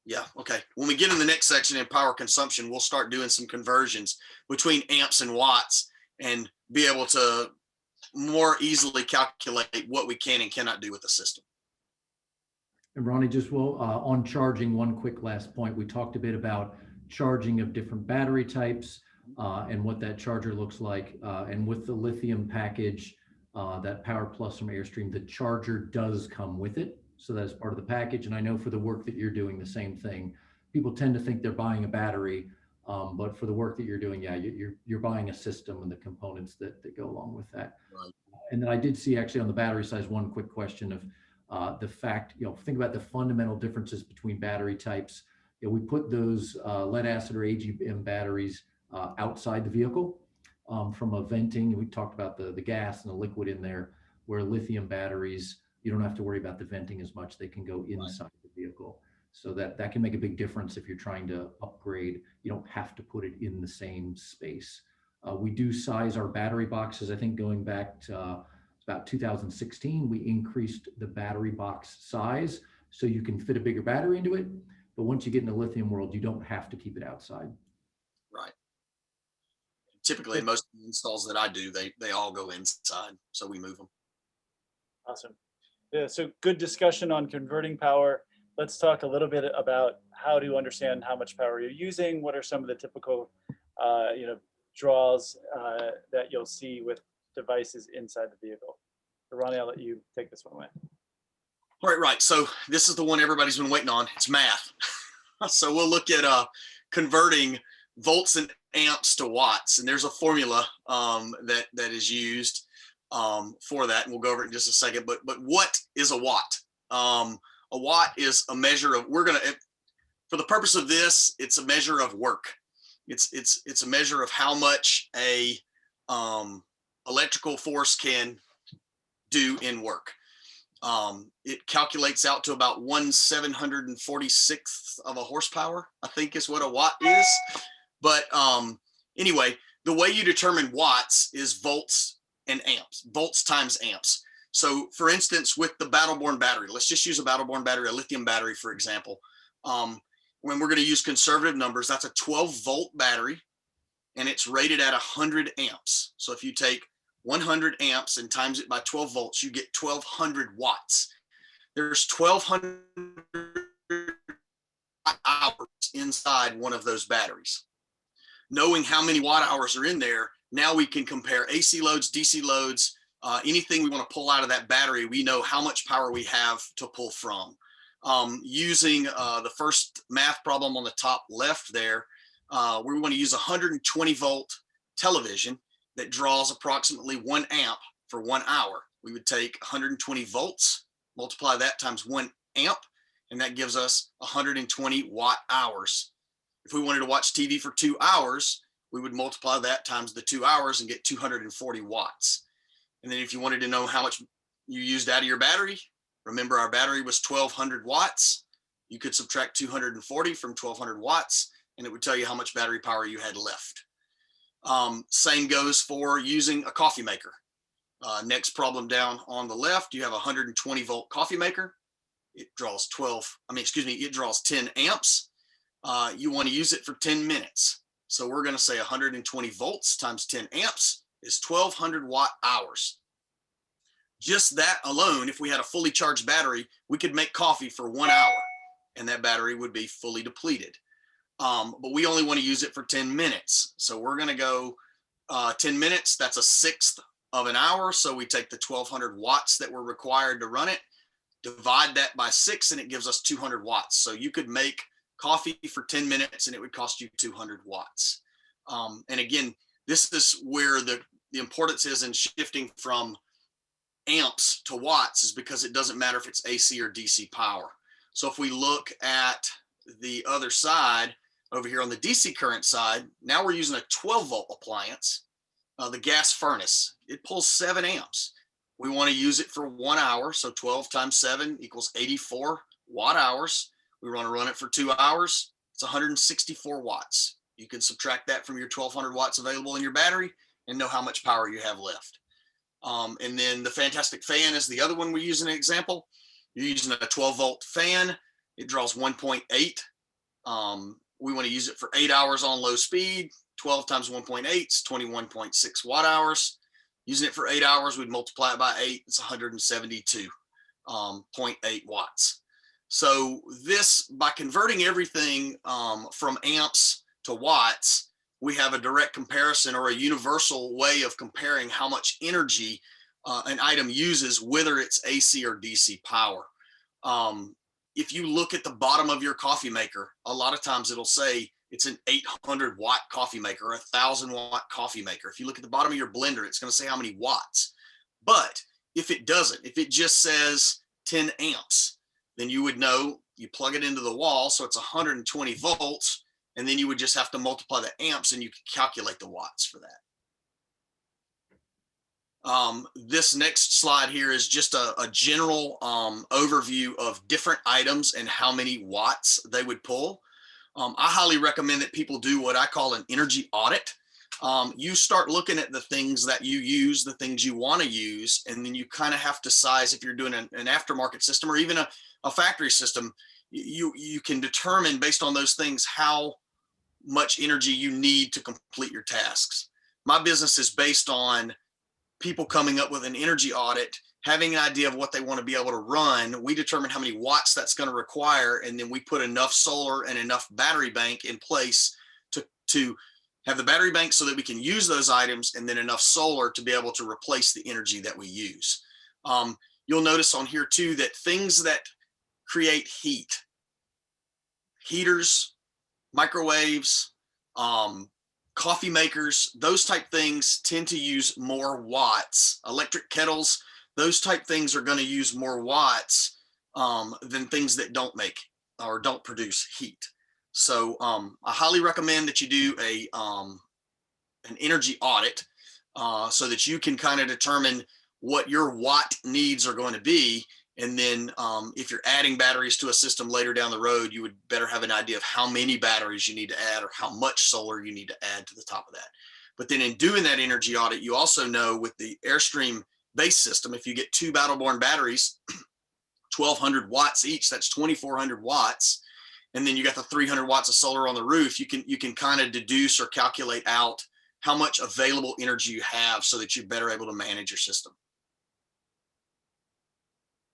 yeah, okay. When we get in the next section in power consumption, we'll start doing some conversions between amps and watts and be able to more easily calculate what we can and cannot do with the system. And Ronnie, just on charging, one quick last point. We talked a bit about charging of different battery types and what that charger looks like. And with the lithium package, that Power Plus from Airstream, the charger does come with it. So that's part of the package. And I know for the work that you're doing, the same thing. People tend to think they're buying a battery, but for the work that you're doing, yeah, you're buying a system and the components that go along with that. Right. And then I did see actually on the battery side, one quick question of the fact, think about the fundamental differences between battery types. We put those lead acid or AGM batteries outside the vehicle from a venting. We talked about the gas and the liquid in there, where lithium batteries, you don't have to worry about the venting as much. They can go inside the vehicle. So that can make a big difference if you're trying to upgrade. You don't have to put it in the same space. We do size our battery boxes. I think going back to about 2016, we increased the battery box size so you can fit a bigger battery into it. But once you get in the lithium world, you don't have to keep it outside. Right. Typically, in most installs that I do, they all go inside, so we move them. Awesome. Yeah, so good discussion on converting power. Let's talk a little bit about how to understand how much power you're using. What are some of the typical, draws that you'll see with devices inside the vehicle? So Ronnie, I'll let you take this one away. Right. So this is the one everybody's been waiting on. It's math. So we'll look at converting volts and amps to watts, and there's a formula that is used for that, and we'll go over it in just a second. But what is a watt? A watt is a measure of, for the purpose of this, it's a measure of work. It's a measure of how much a electrical force can do in work. It calculates out to about 1/746th of a horsepower, I think is what a watt is. But anyway, the way you determine watts is volts and amps, volts times amps. So for instance, with the Battle-Born battery, let's just use a Battle-Born battery, a lithium battery, for example. When we're going to use conservative numbers, that's a 12-volt battery, and it's rated at 100 amps. So if you take 100 amps and times it by 12 volts, you get 1200 watts. There's 1200 hours inside one of those batteries. Knowing how many watt hours are in there, now we can compare AC loads, DC loads, anything we want to pull out of that battery, we know how much power we have to pull from. Using the first math problem on the top left there, we want to use a 120 volt television that draws approximately 1 amp for 1 hour. We would take 120 volts, multiply that times 1 amp, and that gives us 120 watt hours. If we wanted to watch TV for 2 hours, we would multiply that times the 2 hours and get 240 watts. And then if you wanted to know how much you used out of your battery, remember our battery was 1200 watts. You could subtract 240 from 1200 watts, and it would tell you how much battery power you had left. Same goes for using a coffee maker. Next problem down on the left, you have a 120 volt coffee maker. It draws 10 amps. You want to use it for 10 minutes. So we're going to say 120 volts times 10 amps is 1200 watt hours. Just that alone, if we had a fully charged battery, we could make coffee for 1 hour, and that battery would be fully depleted. But we only want to use it for 10 minutes. So we're going to go 10 minutes. That's a sixth of an hour. So we take the 1200 watts that were required to run it, divide that by 6, and it gives us 200 watts. So you could make coffee for 10 minutes and it would cost you 200 watts. And again, this is where the importance is in shifting from amps to watts, is because it doesn't matter if it's AC or DC power. So if we look at the other side, over here on the DC current side, now we're using a 12 volt appliance, the gas furnace. It pulls 7 amps. We want to use it for 1 hour. So 12 times 7 equals 84 watt hours. We want to run it for 2 hours. It's 164 watts. You can subtract that from your 1200 watts available in your battery and know how much power you have left. And then the fantastic fan is the other one we use as an example. You're using a 12 volt fan. It draws 1.8. We want to use it for 8 hours on low speed. 12 times 1.8 is 21.6 watt hours. Using it for 8 hours, we'd multiply it by 8. It's 172.8 watts. So this, by converting everything from amps to watts, we have a direct comparison, or a universal way of comparing how much energy an item uses, whether it's AC or DC power. If you look at the bottom of your coffee maker, a lot of times it'll say it's an 800 watt coffee maker, or 1000 watt coffee maker. If you look at the bottom of your blender, it's going to say how many watts. But if it doesn't, if it just says 10 amps, then you would know, you plug it into the wall, so it's 120 volts, and then you would just have to multiply the amps and you can calculate the watts for that. This next slide here is just a general overview of different items and how many watts they would pull. I highly recommend that people do what I call an energy audit. you start looking at the things that you use, the things you want to use, and then you kind of have to size, if you're doing an aftermarket system or even a factory system, you can determine based on those things how much energy you need to complete your tasks. My business is based on people coming up with an energy audit, having an idea of what they want to be able to run. We determine how many watts that's going to require, and then we put enough solar and enough battery bank in place to have the battery bank so that we can use those items, and then enough solar to be able to replace the energy that we use. You'll notice on here too that things that create heat, heaters, microwaves, coffee makers, those type things tend to use more watts. Electric kettles, those type things are going to use more watts than things that don't make or don't produce heat. So I highly recommend that you do an energy audit so that you can kind of determine what your watt needs are going to be. And then if you're adding batteries to a system later down the road, you would better have an idea of how many batteries you need to add or how much solar you need to add to the top of that. But then in doing that energy audit, you also know with the Airstream base system, if you get 2 battle-born batteries, 1,200 watts each, that's 2,400 watts. And then you got the 300 watts of solar on the roof, you can kind of deduce or calculate out how much available energy you have so that you're better able to manage your system.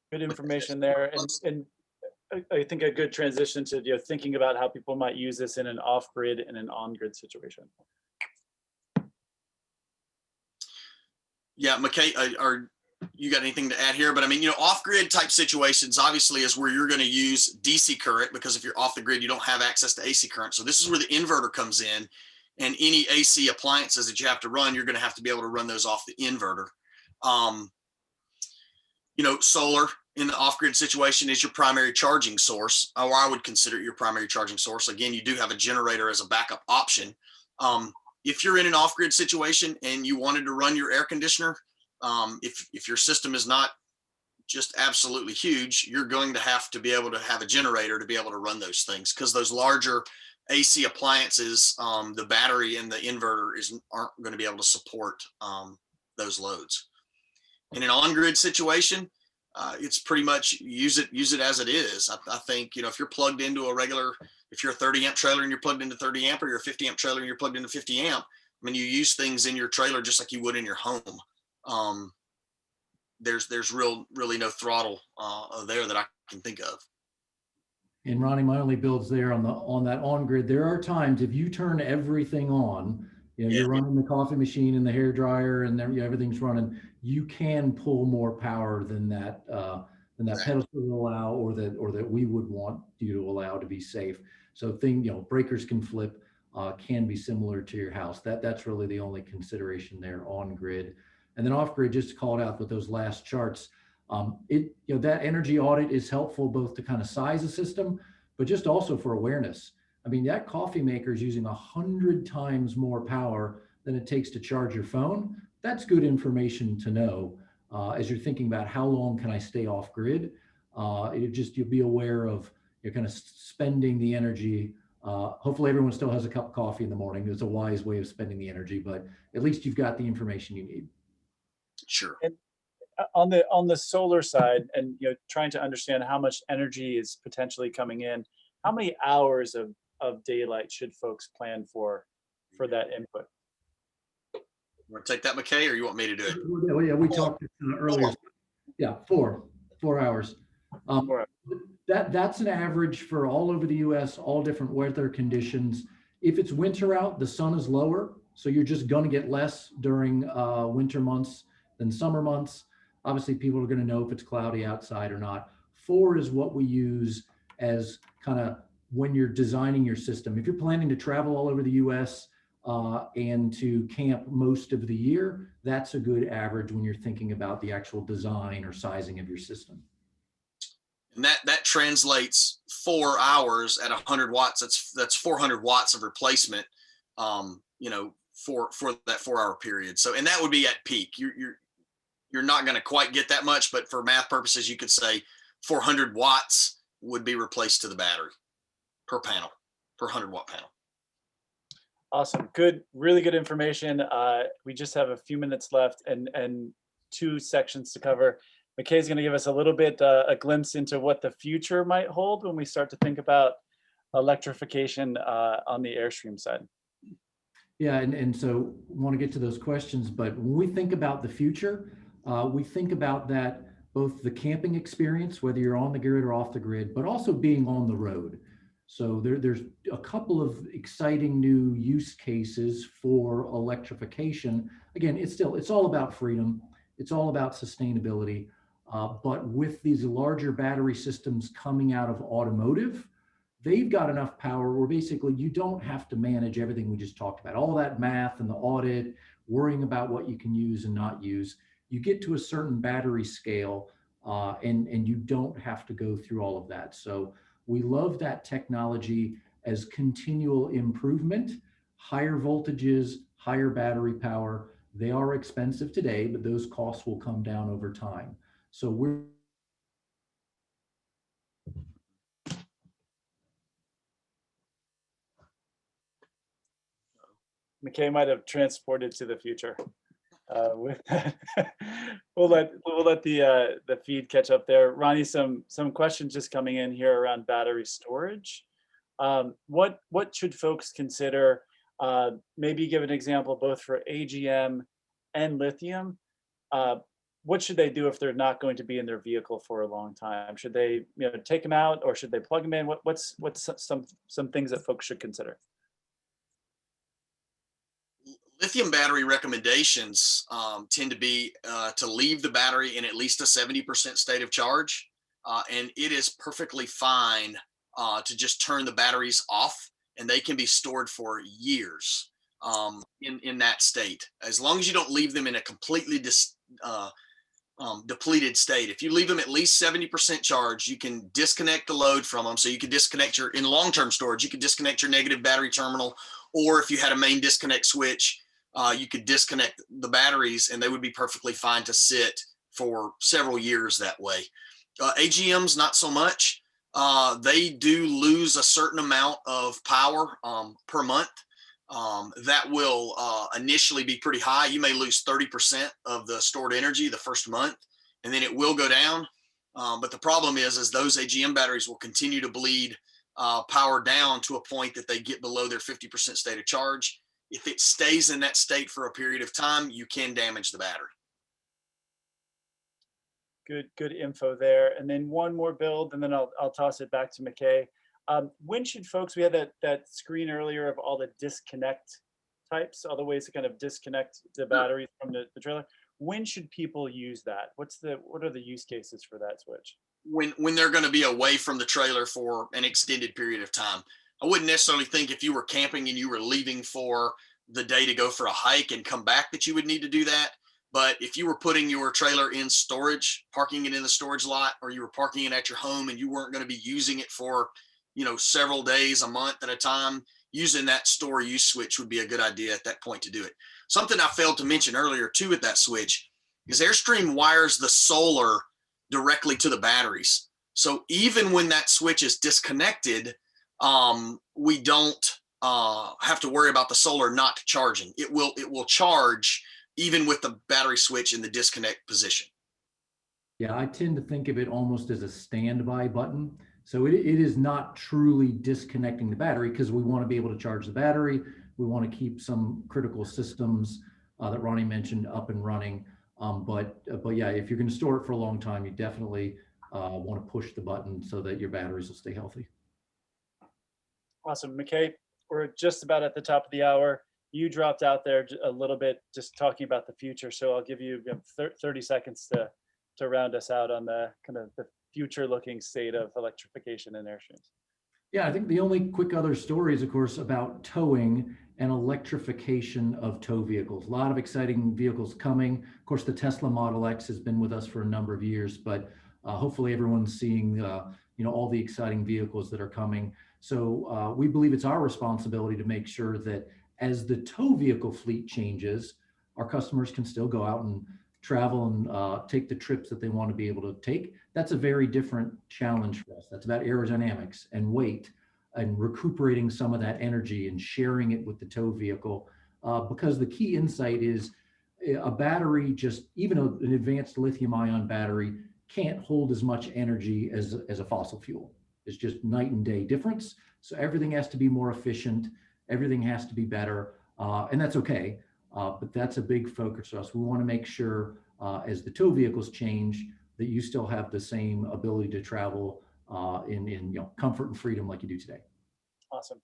Good information there, and I think a good transition to thinking about how people might use this in an off-grid and an on-grid situation. Yeah, McKay, are you got anything to add here? But I mean, off-grid type situations obviously is where you're going to use DC current, because if you're off the grid, you don't have access to AC current. So this is where the inverter comes in, and any AC appliances that you have to run, you're going to have to be able to run those off the inverter. Solar in the off-grid situation is your primary charging source, or I would consider it your primary charging source. Again, you do have a generator as a backup option. If you're in an off-grid situation and you wanted to run your air conditioner, if your system is not just absolutely huge, you're going to have be able to have a generator to be able to run those things, because those larger AC appliances, the battery and the inverter aren't going to be able to support those loads. In an on-grid situation, it's pretty much use it as it is. I think, if you're plugged into if you're a 30 amp trailer and you're plugged into 30 amp, or you're a 50 amp trailer and you're plugged into 50 amp, I mean, you use things in your trailer just like you would in your home. There's really no throttle there that I can think of. And Ronnie, my only builds there on that on-grid, there are times if you turn everything on, you're running the coffee machine and the hair dryer and everything's running, you can pull more power than that pedestal will allow, or that we would want you to allow to be safe. So breakers can flip, can be similar to your house. That's really the only consideration there on grid. And then off grid, just to call it out with those last charts, that energy audit is helpful both to kind of size a system, but just also for awareness. I mean, that coffee maker is using 100 times more power than it takes to charge your phone. That's good information to know as you're thinking about how long can I stay off grid. You'll be aware of you're kind of spending the energy. Hopefully everyone still has a cup of coffee in the morning. It's a wise way of spending the energy, but at least you've got the information you need. Sure. And on the solar side, and trying to understand how much energy is potentially coming in, how many hours of daylight should folks plan for that input? You want to take that, McKay, or you want me to do it? Yeah, we talked earlier. Yeah, 4 hours. That's an average for all over the US, all different weather conditions. If it's winter out, the sun is lower, so you're just going to get less during winter months than summer months. Obviously, people are going to know if it's cloudy outside or not. 4 is what we use as kind of when you're designing your system. If you're planning to travel all over the US and to camp most of the year, that's a good average when you're thinking about the actual design or sizing of your system. And that translates 4 hours at 100 watts. That's 400 watts of replacement, for that 4 hour period. So, and that would be at peak. You're not going to quite get that much, but for math purposes, you could say 400 watts would be replaced to the battery per panel, per 100 watt panel. Awesome. Good, really good information. We just have a few minutes left and two sections to cover. McKay's going to give us a little bit a glimpse into what the future might hold when we start to think about electrification on the Airstream side. Yeah, and so want to get to those questions, but when we think about the future, we think about that both the camping experience, whether you're on the grid or off the grid, but also being on the road. So there's a couple of exciting new use cases for electrification. Again, it's all about freedom. It's all about sustainability. But with these larger battery systems coming out of automotive, they've got enough power where basically you don't have to manage everything we just talked about, all that math and the audit, worrying about what you can use and not use. You get to a certain battery scale and you don't have to go through all of that. So we love that technology as continual improvement, higher voltages, higher battery power. They are expensive today, but those costs will come down over time. So we're McKay might have transported to the future. With that, we'll let the feed catch up there. Ronnie, some questions just coming in here around battery storage. What should folks consider? Maybe give an example both for AGM and lithium. What should they do if they're not going to be in their vehicle for a long time? Should they take them out, or should they plug them in? What's some things that folks should consider? Lithium battery recommendations tend to be to leave the battery in at least a 70% state of charge. And it is perfectly fine to just turn the batteries off, and they can be stored for years in that state, as long as you don't leave them in a completely depleted state. If you leave them at least 70% charge, you can disconnect the load from them. So you could disconnect in long-term storage, you could disconnect your negative battery terminal, or if you had a main disconnect switch, you could disconnect the batteries and they would be perfectly fine to sit for several years that way. AGMs, not so much. They do lose a certain amount of power per month. That will initially be pretty high. You may lose 30% of the stored energy the first month, and then it will go down. But the problem is those AGM batteries will continue to bleed power down to a point that they get below their 50% state of charge. If it stays in that state for a period of time, you can damage the battery. Good info there. And then one more build, and then I'll toss it back to McKay. When should folks, we had that screen earlier of all the disconnect types, all the ways to kind of disconnect the batteries from the trailer. When should people use that? What are the use cases for that switch? When they're going to be away from the trailer for an extended period of time. I wouldn't necessarily think if you were camping and you were leaving for the day to go for a hike and come back that you would need to do that. But if you were putting your trailer in storage, parking it in the storage lot, or you were parking it at your home and you weren't going to be using it for, several days, a month at a time, using that store use switch would be a good idea at that point to do it. Something I failed to mention earlier too with that switch is Airstream wires the solar directly to the batteries. So even when that switch is disconnected, we don't have to worry about the solar not charging. It will charge even with the battery switch in the disconnect position. Yeah, I tend to think of it almost as a standby button. So it is not truly disconnecting the battery, because we want to be able to charge the battery. We want to keep some critical systems that Ronnie mentioned up and running. But yeah, if you're going to store it for a long time, you definitely want to push the button so that your batteries will stay healthy. Awesome. McKay, we're just about at the top of the hour. You dropped out there a little bit just talking about the future. So I'll give you 30 seconds to round us out on the kind of the future looking state of electrification in Airstreams. Yeah, I think the only quick other story is, of course, about towing and electrification of tow vehicles. A lot of exciting vehicles coming. Of course, the Tesla Model X has been with us for a number of years, but hopefully everyone's seeing all the exciting vehicles that are coming. So we believe it's our responsibility to make sure that as the tow vehicle fleet changes, our customers can still go out and travel and take the trips that they want to be able to take. That's a very different challenge for us. That's about aerodynamics and weight and recuperating some of that energy and sharing it with the tow vehicle. Because the key insight is a battery, just even an advanced lithium ion battery, can't hold as much energy as a fossil fuel. It's just night and day difference. So everything has to be more efficient. Everything has to be better. And that's okay. But that's a big focus for us. We want to make sure as the tow vehicles change, that you still have the same ability to travel in comfort and freedom like you do today. Awesome.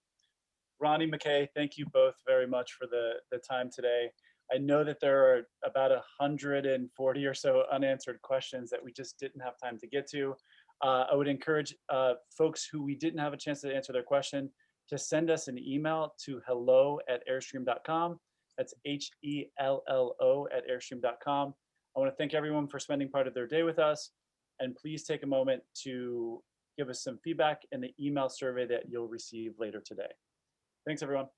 Ronnie, McKay, thank you both very much for the time today. I know that there are about 140 or so unanswered questions that we just didn't have time to get to. I would encourage folks who we didn't have a chance to answer their question to send us an email to hello@airstream.com. That's HELLO@airstream.com. I want to thank everyone for spending part of their day with us. And please take a moment to give us some feedback in the email survey that you'll receive later today. Thanks, everyone.